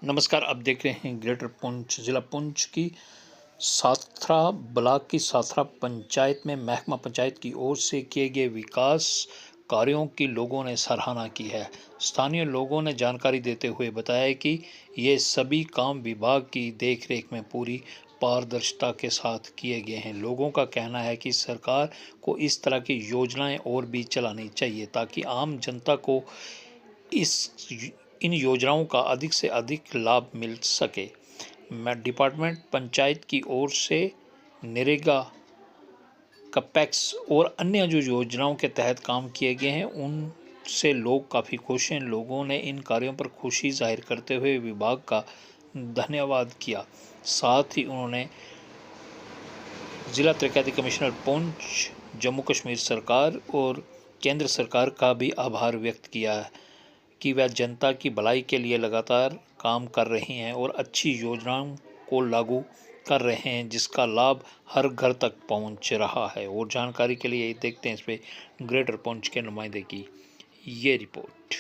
नमस्कार, आप देख रहे हैं ग्रेटर पुंछ जिला पुंछ की साथरा ब्लॉक की साथरा पंचायत में महकमा पंचायत की ओर से किए गए विकास कार्यों की लोगों ने सराहना की है। स्थानीय लोगों ने जानकारी देते हुए बताया कि ये सभी काम विभाग की देखरेख में पूरी पारदर्शिता के साथ किए गए हैं। लोगों का कहना है कि सरकार को इस तरह की योजनाएं और भी चलानी चाहिए ताकि आम जनता को इस इन योजनाओं का अधिक से अधिक लाभ मिल सके। डिपार्टमेंट पंचायत की ओर से नरेगा, कपेक्स और अन्य जो योजनाओं के तहत काम किए गए हैं उनसे लोग काफ़ी खुश हैं। लोगों ने इन कार्यों पर खुशी जाहिर करते हुए विभाग का धन्यवाद किया। साथ ही उन्होंने जिला तरक्याती कमिश्नर पुंछ, जम्मू कश्मीर सरकार और केंद्र सरकार का भी आभार व्यक्त किया है कि वह जनता की भलाई के लिए लगातार काम कर रही हैं और अच्छी योजनाओं को लागू कर रहे हैं जिसका लाभ हर घर तक पहुंच रहा है। और जानकारी के लिए देखते हैं इस पे ग्रेटर पुंछ के नुमाइंदे की ये रिपोर्ट।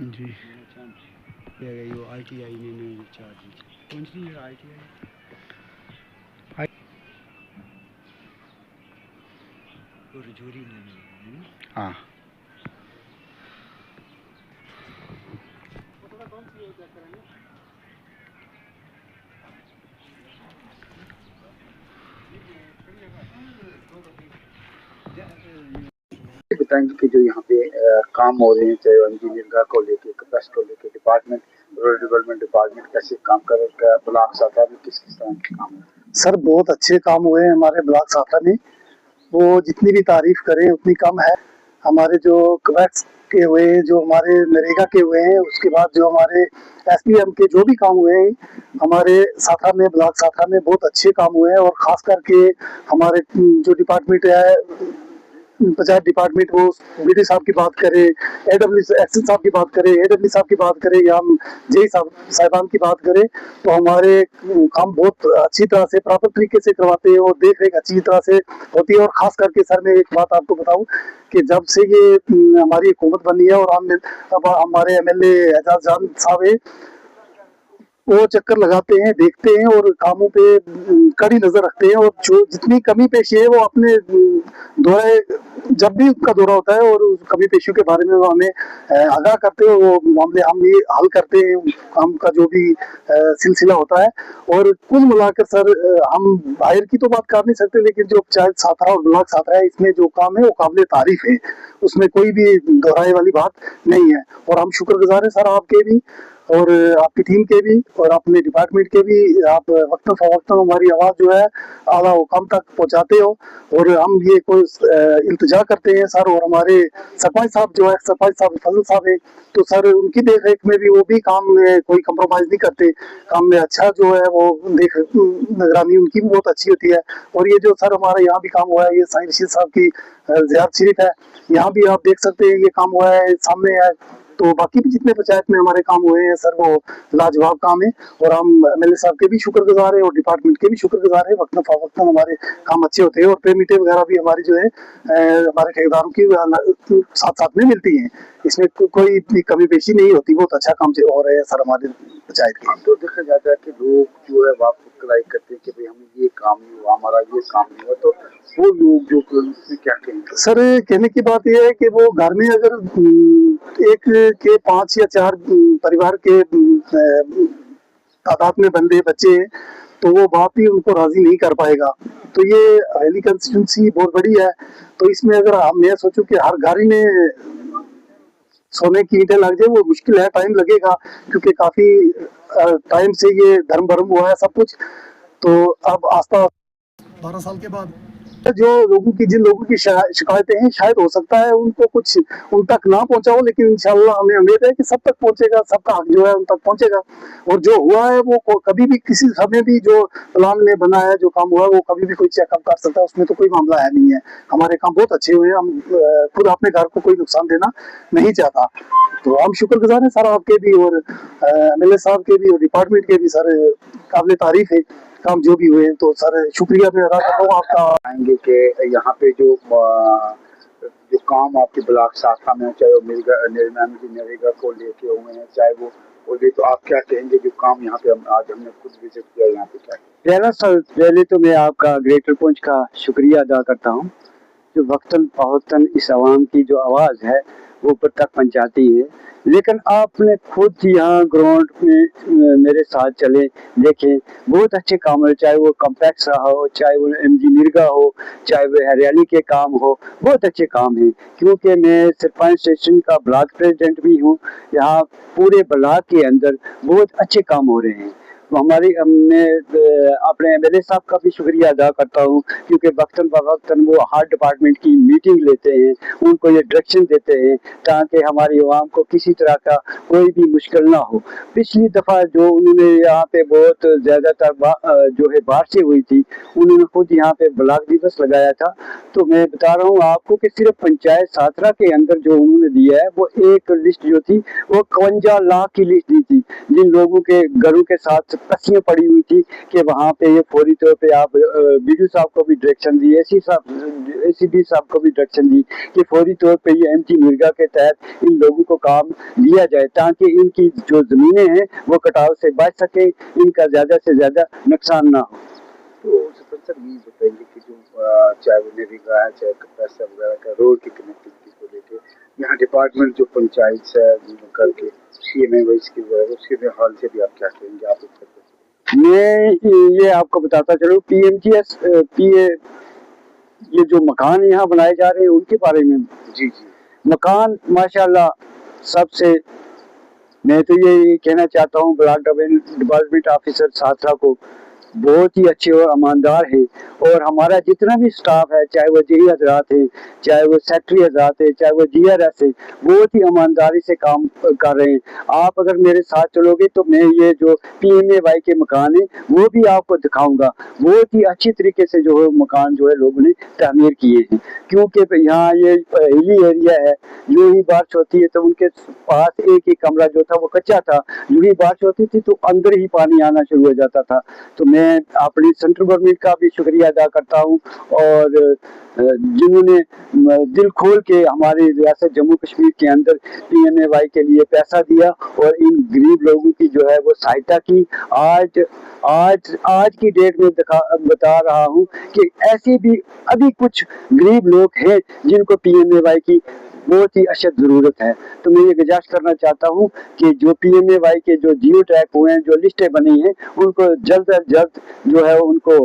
जी यो ITI ने चार्ज कौन सी है ITI और जोरी ने हाँ बताएंगे कि जो यहाँ पे काम हो रहे हैं, चाहे इंजीनियर को लेके, कपैस को लेके, डिपार्टमेंट रूरल डेवलपमेंट डिपार्टमेंट कैसे काम कर रहा है, ब्लॉक साथा में किस किस तरह के काम है। सर बहुत अच्छे काम हुए हैं हमारे ब्लॉक साथा में। वो जितनी भी तारीफ करें उतनी कम है। हमारे जो कवैक्स के हुए हैं, जो हमारे नरेगा के हुए हैं, उसके बाद जो हमारे SPM के जो भी काम हुए हैं हमारे साथा में, ब्लॉक साथा में बहुत अच्छे काम हुए हैं। और खास करके हमारे जो डिपार्टमेंट है, पंचायत डिपार्टमेंट, वो BD साहब की बात करें, एक्शन साहब की बात करें, AW साहब की बात करें, या हम जेई साहबान की बात करें, तो हमारे काम बहुत अच्छी तरह से प्रॉपर तरीके से करवाते हैं और देख रेख अच्छी तरह से होती है। और खास करके सर मैं एक बात आपको बताऊं कि जब से ये हमारी हुकूमत बनी है और हम अब हमारे MLA एजाज जान साहब है, वो चक्कर लगाते हैं, देखते हैं और कामों पे कड़ी नजर रखते हैं। और जो जितनी कमी पेशी है वो अपने दौरे, जब भी उनका दौरा होता है और उस कमी पेशियों के बारे में वो हमें आगाह करते हैं, वो मामले हम ये हल करते हैं, काम का जो भी सिलसिला होता है। और कुल मिलाकर सर हम बाहर की तो बात कर नहीं सकते, लेकिन जो पंचायत साथरा और ब्लॉक साथरा है, इसमें जो काम है वो काबिल तारीफ है, उसमें कोई भी दोहराए वाली बात नहीं है। और हम शुक्रगुजार हैं सर आपके भी और आपकी टीम के भी और अपने डिपार्टमेंट के भी। आप वक्तन फवक्तन हमारी आवाज़ जो है आला हुकाम तक पहुंचाते हो। और हम ये कोई इल्तिजा करते हैं सर, और हमारे सरपंच साहब जो है, सरपंच साहब फजल साहब है, तो सर उनकी देख रेख में भी वो भी काम में कोई कम्प्रोमाइज़ नहीं करते, काम में अच्छा जो है वो देख निगरानी उनकी भी बहुत अच्छी होती है। और ये जो सर हमारे यहाँ भी काम हुआ है, ये साईं रशीद साहब की ज़ियारत शरीफ है, यहाँ भी आप देख सकते हैं ये काम हुआ है, सामने है तो बाकी भी जितने पंचायत में हमारे काम हुए हैं सर वो लाजवाब काम है, और हम एमएलए साहब के भी शुक्रगुजार हैं और डिपार्टमेंट के भी शुक्रगुजार हैं। वक्तन फवक्तन हमारे काम अच्छे होते हैं और पेमेंटें वगैरह भी हमारी जो है हमारे ठेकेदारों की साथ साथ में मिलती हैं। इसमें कोई भी कमी पेशी नहीं होती। बहुत अच्छा काम हो रहा है सर हमारे पंचायत के। तो देखा जाता है कि लोग जो है वापस क्राई करते हैं कि भाई हमें ये काम नहीं हुआ, हमारा ये काम नहीं हुआ, तो वो लोग जो उसमें क्या कहेंगे? सर कहने की बात यह है कि वो घर में अगर एक के 5 या 4 परिवार के तादाद में बंदे बच्चे हैं तो वो बाप भी उनको राजी नहीं कर पाएगा। तो ये हवेली कंस्टिट्यूंसी बहुत बड़ी है, तो इसमें अगर मैं सोचूं कि हर घर में सोने की ईंटें लग जाए वो मुश्किल है, टाइम लगेगा, क्योंकि काफी टाइम से ये धर्म भरम हुआ है सब कुछ। तो अब आस्था 12 साल के बाद जो जिन लोगों की शिकायतें हैं शायद हो सकता है उनको कुछ उन तक ना पहुंचा हो, लेकिन इंशाल्लाह हमें उम्मीद है कि सब तक पहुंचेगा, सबका हक जो है उन तक पहुंचेगा। और जो हुआ है वो कभी भी किसी समय भी जो प्लान में बना है, जो काम हुआ है वो कभी भी कोई चेकअप कर सकता है, उसमें तो कोई मामला है नहीं है। हमारे काम बहुत अच्छे हुए हैं, हम खुद अपने घर को कोई नुकसान देना नहीं चाहता। तो हम शुक्रगुजार हैं सर आपके भी और एमएलए साहब के भी और डिपार्टमेंट के भी सर, काबिल तारीफ है काम जो भी हुए हैं। तो सर शुक्रिया मैं अदा करता हूँ आपका। आएंगे कि यहाँ पे जो काम आपके ब्लॉक शाखा में, चाहे वो नरेगा को लेके हुए हैं, चाहे वो तो आप क्या कहेंगे जो काम यहाँ पे आज हमने खुद विजिट किया, यहाँ पे क्या? पहले तो मैं आपका ग्रेटर पुंछ का शुक्रिया अदा करता हूँ जो वक्तन फवक्तन इस आवाम की जो आवाज़ है वो ऊपर तक पहुँचाती है। लेकिन आपने खुद यहाँ ग्राउंड में मेरे साथ चले देखें, बहुत अच्छे काम हो, चाहे वो कॉम्प्लेक्स रहा हो, चाहे वो एमजी मिर्गा हो, चाहे वो हरियाली के काम हो, बहुत अच्छे काम हैं। क्योंकि मैं सरपंच स्टेशन का ब्लॉक प्रेसिडेंट भी हूँ, यहाँ पूरे ब्लॉक के अंदर बहुत अच्छे काम हो रहे हैं। मैं अपने एमएलए साहब का भी शुक्रिया अदा करता हूँ क्योंकि वक्तन फ़वक्तन वो हर डिपार्टमेंट की मीटिंग लेते हैं, उनको ये डायरेक्शन देते हैं ताकि हमारी आवाम को किसी तरह का कोई भी मुश्किल ना हो। पिछली दफ़ा जो उन्होंने यहाँ पे बहुत ज़्यादातर जो है बारिशें हुई थी, उन्होंने खुद यहाँ पे ब्लॉक दिवस लगाया था। तो मैं बता रहा हूँ आपको कि सिर्फ पंचायत साथरा के अंदर जो उन्होंने दिया है वो एक लिस्ट जो थी वो 52 लाख की लिस्ट दी थी, जिन लोगों के घरों के साथ पस्सियाँ पड़ी हुई थी कि वहाँ पे ये फौरी तौर पे आप बीडीओ साहब को भी डायरेक्शन दी, एसीडी साहब को भी डायरेक्शन दी कि फौरी तौर पे ये एमटी मिर्गा के तहत इन लोगों को काम दिया जाए ताकि इनकी जो ज़मीनें हैं वो कटाव से बच सके, इनका ज़्यादा से ज़्यादा नुकसान ना हो। तो सरपंच सर ये बताएंगे कि जो चाहे वो नरेगा है, चाहे पैसा वगैरह का रोड की कनेक्टिविटी को लेके यहाँ डिपार्टमेंट जो पंचायत है करके PMAYs की उसके हाल से भी आप क्या कहेंगे? आप मैं ये आपको बताता चलूँ PMGS ये जो मकान यहाँ बनाए जा रहे हैं उनके बारे में। जी मकान माशाल्लाह सबसे, मैं तो ये कहना चाहता हूँ ब्लॉक डेवलपमेंट ऑफिसर साथरा को बहुत ही अच्छे और ईमानदार हैं और हमारा जितना भी स्टाफ है, चाहे वो जेई हजरात हैं, चाहे वो सेक्रेटरी हजरात हैं, चाहे वो GRS है, बहुत ही ईमानदारी से काम कर रहे हैं। आप अगर मेरे साथ चलोगे तो मैं ये जो PMAY के मकान है वो भी आपको दिखाऊंगा। बहुत ही अच्छी तरीके से जो है मकान जो है लोगों ने तामीर किए हैं, क्योंकि यहाँ ये हिली एरिया है, यूँ ही बारिश होती है तो उनके पास एक ही कमरा जो था वो कच्चा था, यूँ ही बारिश होती थी तो अंदर ही पानी आना शुरू हो जाता था। तो मैं अपनी सेंट्रल गवर्नमेंट का भी शुक्रिया अदा करता हूँ और जिन्होंने दिल खोल के हमारे रियासत जम्मू कश्मीर के अंदर PMAY के लिए पैसा दिया और इन गरीब लोगों की जो है वो सहायता की। आज की डेट में बता रहा हूँ कि ऐसे भी अभी कुछ गरीब लोग हैं जिनको PMAY की बहुत ही अशद ज़रूरत है। तो मैं ये गुजारिश करना चाहता हूँ कि जो PMAY के जो जियो टैग हुए हैं, जो लिस्टें बनी हैं, उनको जल्द अज जल्द जो है उनको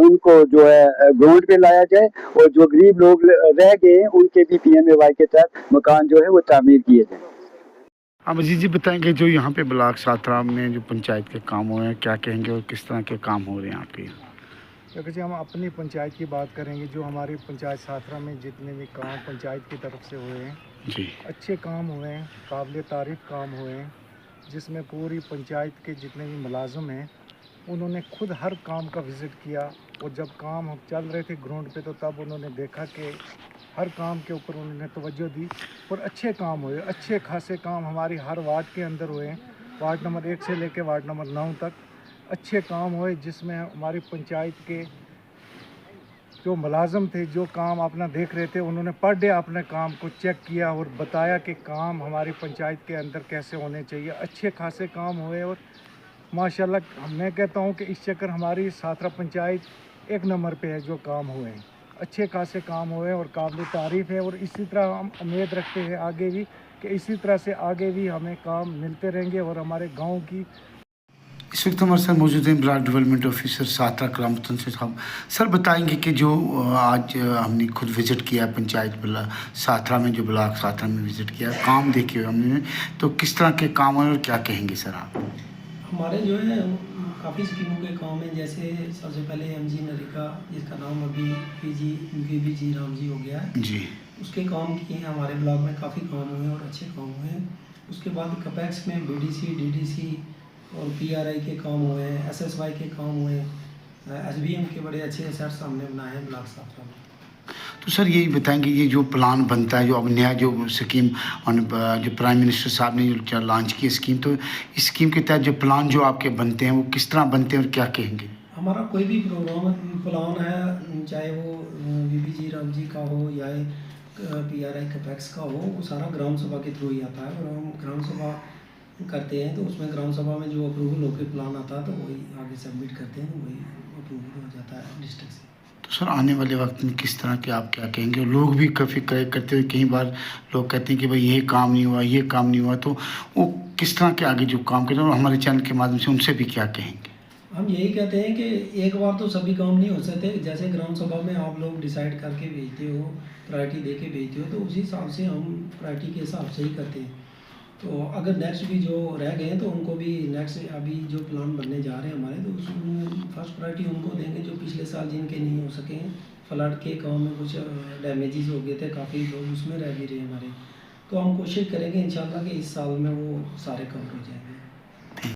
उनको जो है ग्राउंड पे लाया जाए और जो गरीब लोग रह गए हैं उनके भी PMAY के तहत मकान जो है वो तामीर किए जाए। आप अजीज जी बताएंगे जो यहाँ पे ब्लॉक साथरा में जो पंचायत के काम हुए हैं क्या कहेंगे और किस तरह के काम हो रहे हैं आपके? अगर जी हम अपनी पंचायत की बात करेंगे, जो हमारी पंचायत साथरा में जितने भी काम पंचायत की तरफ से हुए हैं जी अच्छे काम हुए हैं, काबिल तारीफ़ काम हुए हैं, जिसमें पूरी पंचायत के जितने भी मुलाजिम हैं उन्होंने खुद हर काम का विज़िट किया। और जब काम हम चल रहे थे ग्राउंड पे तो तब उन्होंने देखा कि हर काम के ऊपर उन्होंने तवज्जो दी और अच्छे काम हुए, अच्छे खासे काम हमारी हर वार्ड के अंदर हुए हैं। वार्ड नंबर 1 से लेकर वार्ड नंबर 9 तक अच्छे काम हुए, जिसमें हमारी पंचायत के जो मुलाजम थे जो काम अपना देख रहे थे, उन्होंने पर डे अपने काम को चेक किया और बताया कि काम हमारी पंचायत के अंदर कैसे होने चाहिए। अच्छे खासे काम हुए और माशाल्लाह मैं कहता हूं कि इस चक्कर हमारी साथरा पंचायत 1 नंबर पे है जो काम हुए हैं। अच्छे खासे काम हुए और काबिल तारीफ़ है और इसी तरह हम उम्मीद रखते हैं आगे भी कि इसी तरह से आगे भी हमें काम मिलते रहेंगे और हमारे गाँव की। इस वक्त हमारे साथ मौजूद हैं ब्लॉक डेवलपमेंट ऑफिसर साथरा करामतन से साहब। सर बताएंगे कि जो आज हमने खुद विज़िट किया पंचायत साथरा में, जो ब्लॉक साथरा में विज़िट किया, काम देखे हुए हमने, तो किस तरह के काम हैं और क्या कहेंगे सर आप? हमारे जो है काफ़ी स्कीमों के काम हैं। जैसे सबसे पहले एमजी नरेगा, जिसका नाम अभी पीजी राम जी हो गया है जी, उसके काम किए हैं। हमारे ब्लॉक में काफ़ी काम हुए हैं और अच्छे काम हुए हैं। उसके बाद कपैक्स में बीडीसी, डीडीसी और पीआरआई के काम हुए हैं, एसएसवाई के काम हुए हैं, एसबीएम के बड़े अच्छे एसेट्स हमने बनाए हैं ब्लॉक साथरा में। तो सर यही बताएंगे ये जो प्लान बनता है, जो अब नया जो स्कीम जो प्राइम मिनिस्टर साहब ने जो लॉन्च की स्कीम, तो इस स्कीम के तहत जो प्लान जो आपके बनते हैं वो किस तरह बनते हैं और क्या कहेंगे? हमारा कोई भी प्लान है, चाहे वो बीबीजी राम जी का हो या पीआरआई कपैक्स का हो, वो सारा ग्राम सभा के थ्रू ही आता है और हम ग्राम सभा करते हैं। तो उसमें ग्राम सभा में जो अप्रूवल होकर प्लान आता है तो वही आगे सबमिट करते हैं, तो वही अप्रूवल हो जाता है डिस्ट्रिक्ट से। तो सर आने वाले वक्त में किस तरह के आप क्या कहेंगे? लोग भी काफ़ी क्रय करते हुए कई बार लोग कहते हैं कि भाई ये काम नहीं हुआ, ये काम नहीं हुआ, तो वो किस तरह के आगे जो काम करते हैं, और हमारे चैनल के माध्यम से उनसे भी क्या कहेंगे? हम यही कहते हैं कि एक बार तो सभी काम नहीं हो सकते। जैसे ग्राम सभा में आप लोग डिसाइड करके भेजते हो, प्रायोरिटी दे के भेजते हो, तो उसी हिसाब से हम प्रायोरिटी के हिसाब से ही करते हैं। तो अगर नेक्स्ट भी जो रह गए हैं तो उनको भी नेक्स्ट अभी जो प्लान बनने जा रहे हैं हमारे, तो उसमें फर्स्ट प्रायोरिटी उनको देंगे जो पिछले साल जिनके नहीं हो सके हैं। फ्लड के काम में कुछ डैमेजेस हो गए थे, काफ़ी लोग उसमें रह भी रहे हमारे। तो हम कोशिश करेंगे इंशाल्लाह कि इस साल में वो सारे कवर हो जाएंगे।